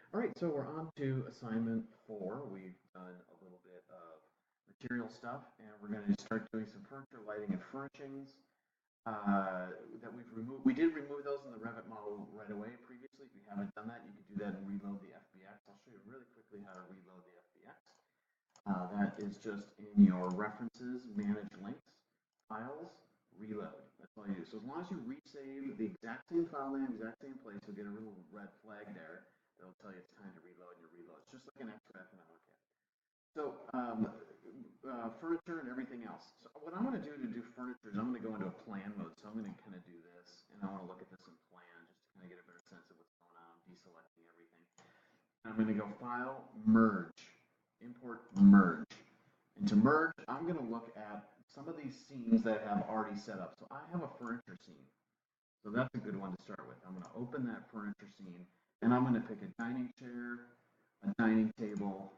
All right, so we're on to assignment 4. We've done a little bit of material stuff, and we're going to start doing some furniture, lighting, and furnishings that we've removed. We did remove those in the Revit model right away previously. If you haven't done that, you can do that and reload the FBX. I'll show you really quickly how to reload the FBX. That is just in your references, manage links, files, reload. That's all you do. So as long as you resave the exact same file name, exact same place, you'll get a little red flag there that'll tell you it's time to reload, and you reload. It's just like an XREF and AutoCAD. So furniture and everything else. So what I'm going to do furniture is I'm going to go into a plan mode. So I'm going to kind of do this, and I want to look at this in plan just to kind of get a better sense of what's going on. I'm deselecting everything. I'm going to go File, Merge, Import, Merge. And to merge, I'm going to look at some of these scenes that I have already set up. So I have a furniture scene. So that's a good one to start with. I'm going to open that furniture scene, and I'm going to pick a dining chair, a dining table,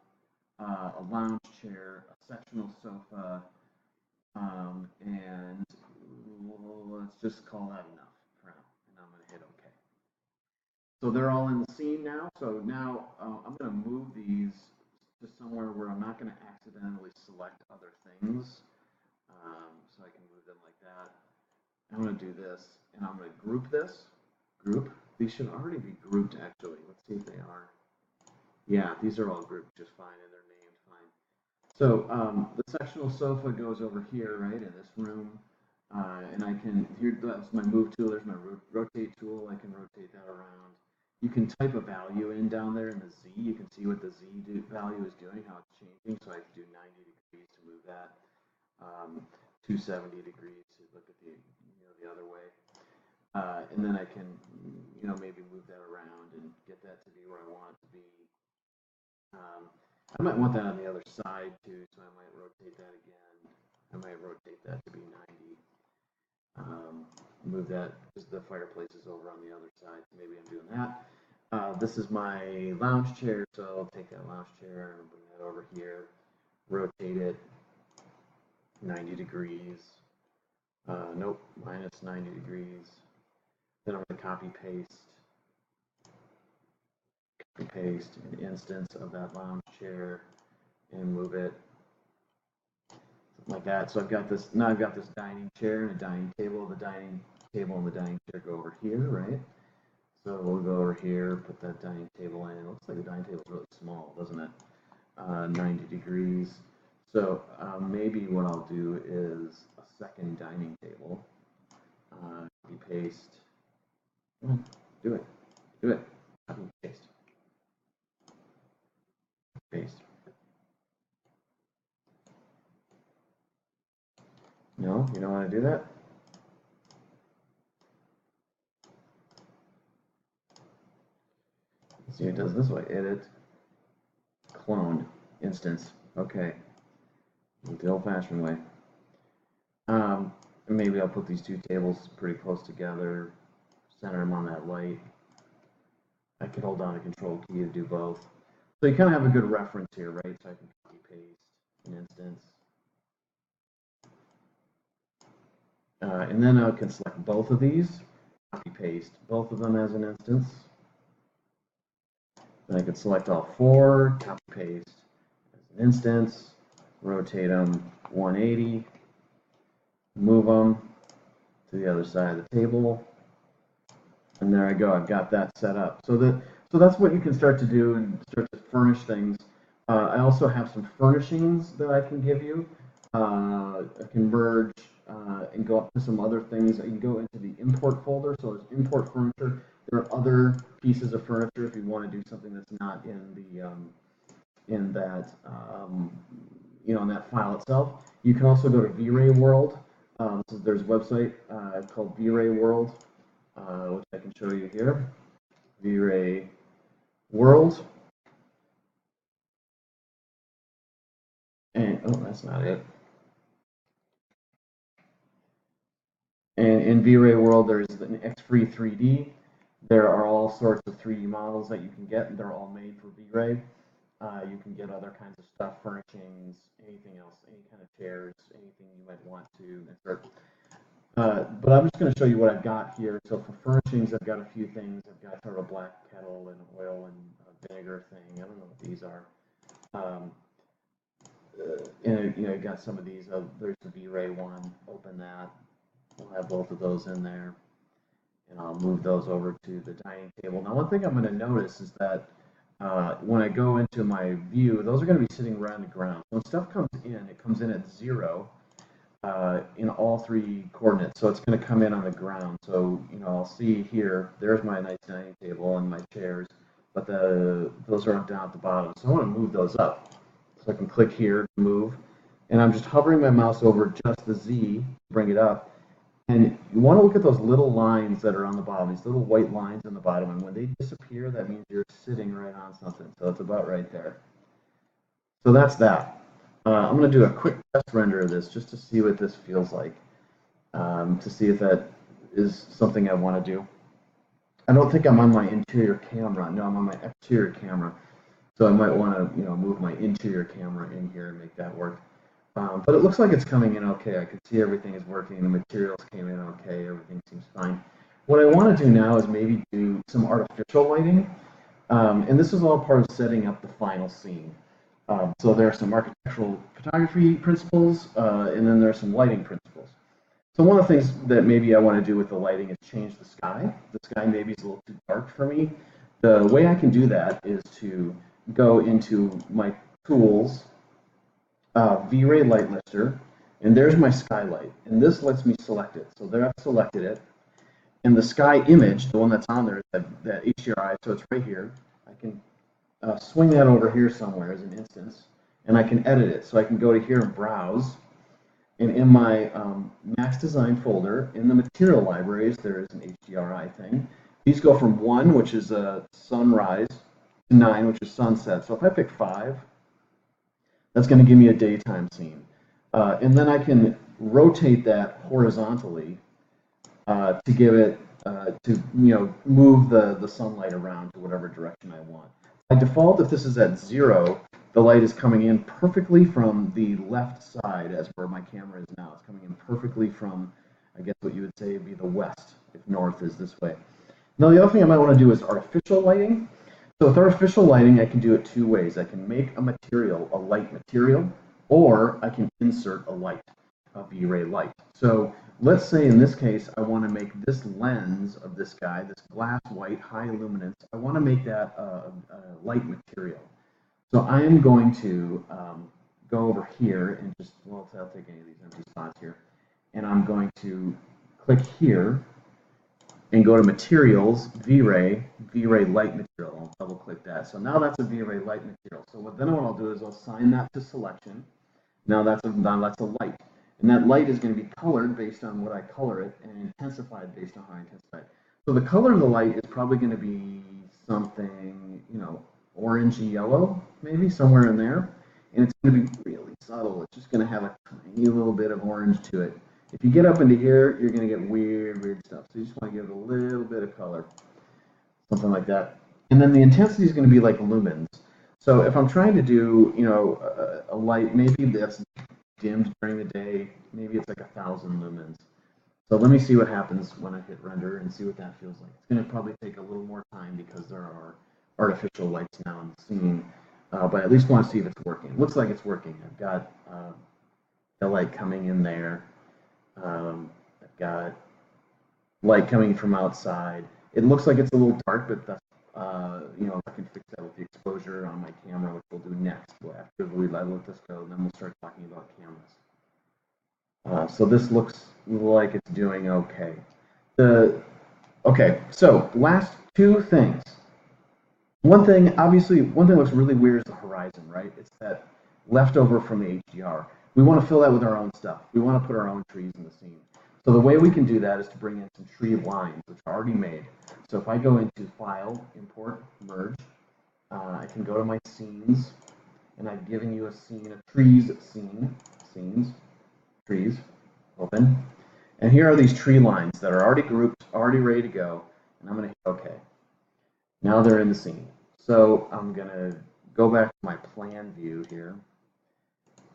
a lounge chair, a sectional sofa, and let's just call that enough for now. And I'm going to hit OK. So they're all in the scene now. So now I'm going to move these to somewhere where I'm not going to accidentally select other things. So I can move them like that. I'm going to do this, and I'm going to group this. Group. These should already be grouped, actually. Let's see if they are. Yeah, these are all grouped just fine, and they're named fine. So the sectional sofa goes over here, right, in this room. And I can, here, that's my move tool. There's my rotate tool. I can rotate that around. You can type a value in down there in the Z. You can see what the Z value is doing, how it's changing. So I do 90 degrees to move that. 270 degrees to look at the other way, and then I can maybe move that around and get that to be where I want it to be. I might want that on the other side too, so I might rotate that again. I might rotate that to be 90. Move that because the fireplace is over on the other side, so maybe I'm doing that. This is my lounge chair, so I'll take that lounge chair and bring that over here, rotate it 90 degrees. Nope, minus 90 degrees. Then I'm going to copy paste an instance of that lounge chair and move it like that. So I've got this, now I've got this dining chair and a dining table. The dining table and the dining chair go over here, right? So we'll go over here, put that dining table in. It looks like the dining table is really small, doesn't it? 90 degrees. So maybe what I'll do is a second dining table. Copy paste. Do it. Copy paste. Paste. No, you don't want to do that? See, it does this way. Edit, clone, instance. Okay. The old-fashioned way. Maybe I'll put these two tables pretty close together, center them on that light. I can hold down a control key to do both. So you kind of have a good reference here, right? So I can copy paste an instance. And then I can select both of these, copy paste both of them as an instance. Then I can select all four, copy paste as an instance, rotate them 180, move them to the other side of the table, and there I go. I've got that set up. So that's what you can start to do and start to furnish things. I also have some furnishings that I can give you. I can merge and go up to some other things. You can go into the import folder. So there's import furniture. There are other pieces of furniture if you want to do something that's not in the in that in that file itself. You can also go to V-Ray World. So there's a website called V-Ray World, which I can show you here. V-Ray World. And oh, that's not it. And in V-Ray World, there's an X-Free 3D. There are all sorts of 3D models that you can get, and they're all made for V-Ray. You can get other kinds of stuff, furnishings, anything else, any kind of chairs, anything you might want to insert. But I'm just going to show you what I've got here. So for furnishings, I've got a few things. I've got sort of a black kettle and oil and dagger thing. I don't know what these are. And you got some of these. There's the V-Ray one. Open that. We'll have both of those in there, and I'll move those over to the dining table. Now, one thing I'm going to notice is that when I go into my view, those are going to be sitting right on the ground. When stuff comes in, it comes in at 0 in all 3 coordinates. So it's going to come in on the ground. So I'll see here. There's my nice dining table and my chairs, but those are down at the bottom. So I want to move those up. So I can click here to move, and I'm just hovering my mouse over just the Z to bring it up. And you want to look at those little lines that are on the bottom, these little white lines on the bottom, and when they disappear, that means you're sitting right on something. So it's about right there. So that's that. I'm going to do a quick test render of this just to see what this feels like, to see if that is something I want to do. I don't think I'm on my interior camera. No, I'm on my exterior camera. So I might want to, move my interior camera in here and make that work. But it looks like it's coming in okay. I can see everything is working. The materials came in okay. Everything seems fine. What I want to do now is maybe do some artificial lighting. And this is all part of setting up the final scene. So there are some architectural photography principles, and then there are some lighting principles. So one of the things that maybe I want to do with the lighting is change the sky. The sky maybe is a little too dark for me. The way I can do that is to go into my tools, V-Ray light lister, and there's my skylight, and this lets me select it. So there I've selected it, and the sky image, the one that's on there, is that HDRI, so it's right here. I can swing that over here somewhere as an instance, and I can edit it. So I can go to here and browse, and in my Max Design folder, in the material libraries, there is an HDRI thing. These go from 1, which is a sunrise, to 9, which is sunset. So if I pick 5, that's going to give me a daytime scene. And then I can rotate that horizontally to give it, to move the sunlight around to whatever direction I want. By default, if this is at 0, the light is coming in perfectly from the left side, as where my camera is now. It's coming in perfectly from, I guess what you would say would be the west, if north is this way. Now, the other thing I might want to do is artificial lighting. So with artificial lighting, I can do it 2 ways. I can make a material, a light material, or I can insert a light, a V-Ray light. So let's say in this case, I want to make this lens of this guy, this glass white, high luminance, I want to make that a light material. So I am going to go over here and just, well, I'll take any of these empty spots here, and I'm going to click here and go to Materials, V-Ray Light Material. I'll double click that. So now that's a V-Ray Light Material. So what I'll do is I'll assign that to selection. Now that's a light. And that light is going to be colored based on what I color it and intensified based on how I intensify it. So the color of the light is probably going to be something, orangey yellow, maybe somewhere in there. And it's going to be really subtle. It's just going to have a tiny little bit of orange to it. If you get up into here, you're going to get weird stuff. So you just want to give it a little bit of color, something like that. And then the intensity is going to be like lumens. So if I'm trying to do, a light, maybe that's dimmed during the day, maybe it's like 1,000 lumens. So let me see what happens when I hit render and see what that feels like. It's going to probably take a little more time because there are artificial lights now in the scene, but I at least want to see if it's working. It looks like it's working. I've got the light coming in there. I've got light coming from outside. It looks like it's a little dark, but that's, I can fix that with the exposure on my camera, which we'll do next. After we let this go, then we'll start talking about cameras. So this looks like it's doing okay. Okay, so last 2 things. One thing looks really weird is the horizon, right? It's that leftover from the HDR. We want to fill that with our own stuff. We want to put our own trees in the scene. So the way we can do that is to bring in some tree lines, which are already made. So if I go into File, Import, Merge, I can go to my scenes, and I've given you a scene, a trees scene, scenes, trees, open. And here are these tree lines that are already grouped, already ready to go, and I'm going to hit OK. Now they're in the scene. So I'm going to go back to my plan view here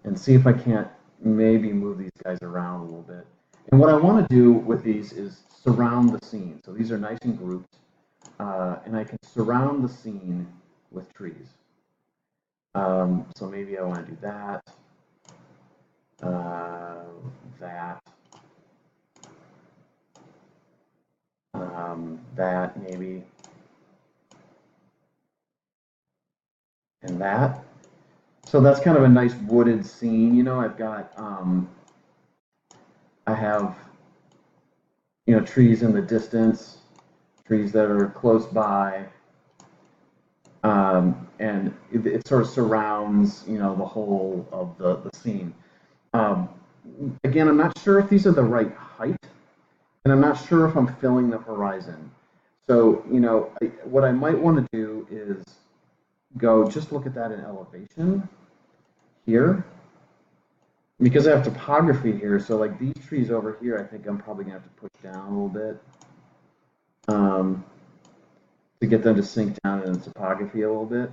and see if I can't maybe move these guys around a little bit. And what I want to do with these is surround the scene. So these are nice and grouped, and I can surround the scene with trees. So maybe I want to do that, that maybe, and that. So that's kind of a nice wooded scene. You know, I've got, I have, you know, trees in the distance, trees that are close by, and it sort of surrounds, you know, the whole of the scene. Um, Again, I'm not sure if these are the right height, and I'm not sure if I'm filling the horizon. So, you know, what I might want to do is go just look at that in elevation here, because I have topography here. So like these trees over here, I think I'm probably gonna have to push down a little bit um, to get them to sink down in the topography a little bit.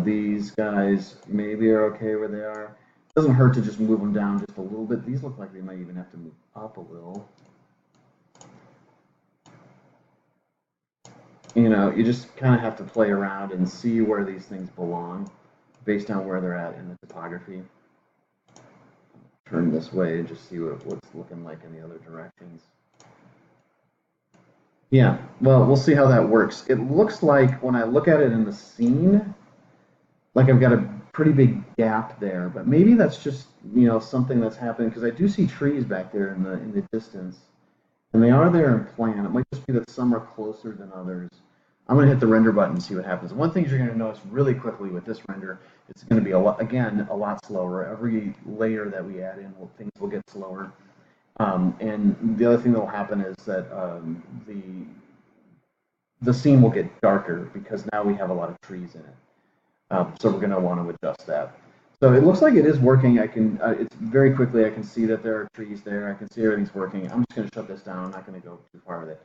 These guys maybe are okay where they are. It doesn't hurt to just move them down just a little bit. These look like they might even have to move up a little. You know, you just kind of have to play around and see where these things belong based on where they're at in the topography. Turn this way and just see what's looking like in the other directions. Yeah, well, we'll see how that works. It looks like when I look at it in the scene, like I've got a pretty big gap there, but maybe that's just, you know, something that's happening because I do see trees back there in the distance, and they are there in plan. It might just be that some are closer than others. I'm going to hit the render button and see what happens. One thing you're going to notice really quickly with this render, it's going to be a lot slower. Every layer that we add in, things will get slower. And the other thing that will happen is that the scene will get darker because now we have a lot of trees in it. So we're going to want to adjust that. So it looks like it is working. I can, it's very quickly, I can see that there are trees there. I can see everything's working. I'm just going to shut this down. I'm not going to go too far with it.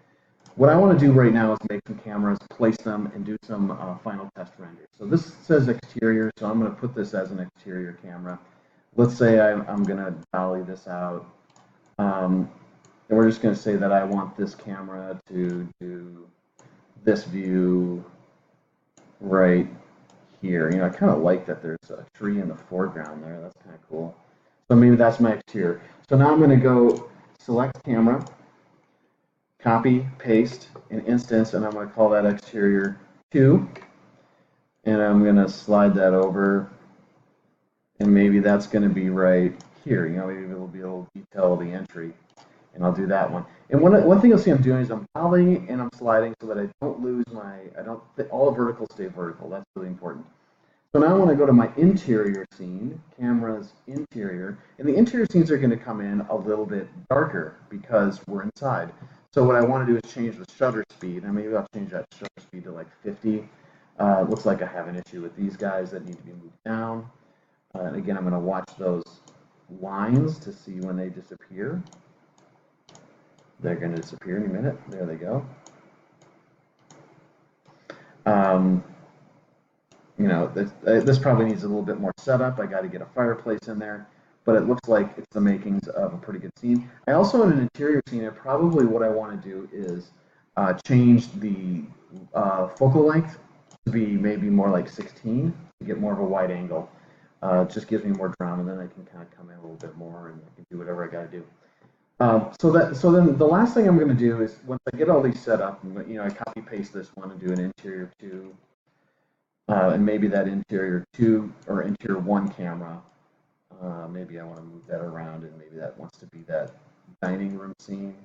What I want to do right now is make some cameras, place them, and do some final test renders. So this says exterior, so I'm going to put this as an exterior camera. Let's say I'm going to dolly this out. And we're just going to say that I want this camera to do this view right here. You know, I kind of like that there's a tree in the foreground there. That's kind of cool. So maybe that's my exterior. So now I'm going to go select camera, copy, paste an instance, and I'm going to call that exterior 2. And I'm going to slide that over, and maybe that's going to be right here. You know, maybe it'll be a little detail of the entry, and I'll do that one. And one thing you'll see I'm doing is I'm dollying and I'm sliding so that I don't lose all the verticals stay vertical. That's really important. So now I want to go to my interior scene, cameras interior, and the interior scenes are going to come in a little bit darker because we're inside. So what I want to do is change the shutter speed, and maybe I'll change that shutter speed to like 50. It looks like I have an issue with these guys that need to be moved down. And again, I'm going to watch those lines to see when they disappear. They're going to disappear in a minute. There they go. You know, this probably needs a little bit more setup. I got to get a fireplace in there, but it looks like it's the makings of a pretty good scene. I also, in an interior scene, probably what I want to do is change the focal length to be maybe more like 16 to get more of a wide angle. It just gives me more drama, then I can kind of come in a little bit more and I can do whatever I got to do. So then the last thing I'm going to do is once I get all these set up, you know, I copy paste this one and do an interior 2. And maybe that interior 2 or interior 1 camera, maybe I want to move that around and maybe that wants to be that dining room scene.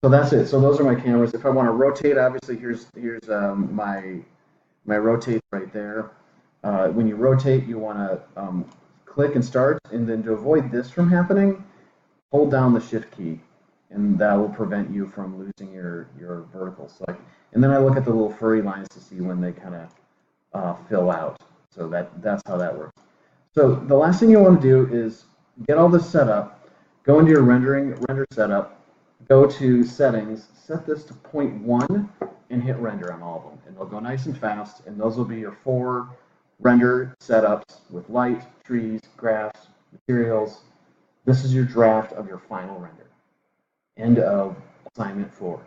So that's it. So those are my cameras. If I want to rotate, obviously here's my rotate right there. When you rotate, you want to click and start, and then to avoid this from happening, hold down the shift key, and that will prevent you from losing your vertical select. And then I look at the little furry lines to see when they kind of fill out. So that's how that works. So the last thing you want to do is get all this set up, go into your render setup, go to settings, set this to 0.1, and hit render on all of them. And they'll go nice and fast, and those will be your 4 render setups with light, trees, grass, materials. This is your draft of your final render. End of assignment 4.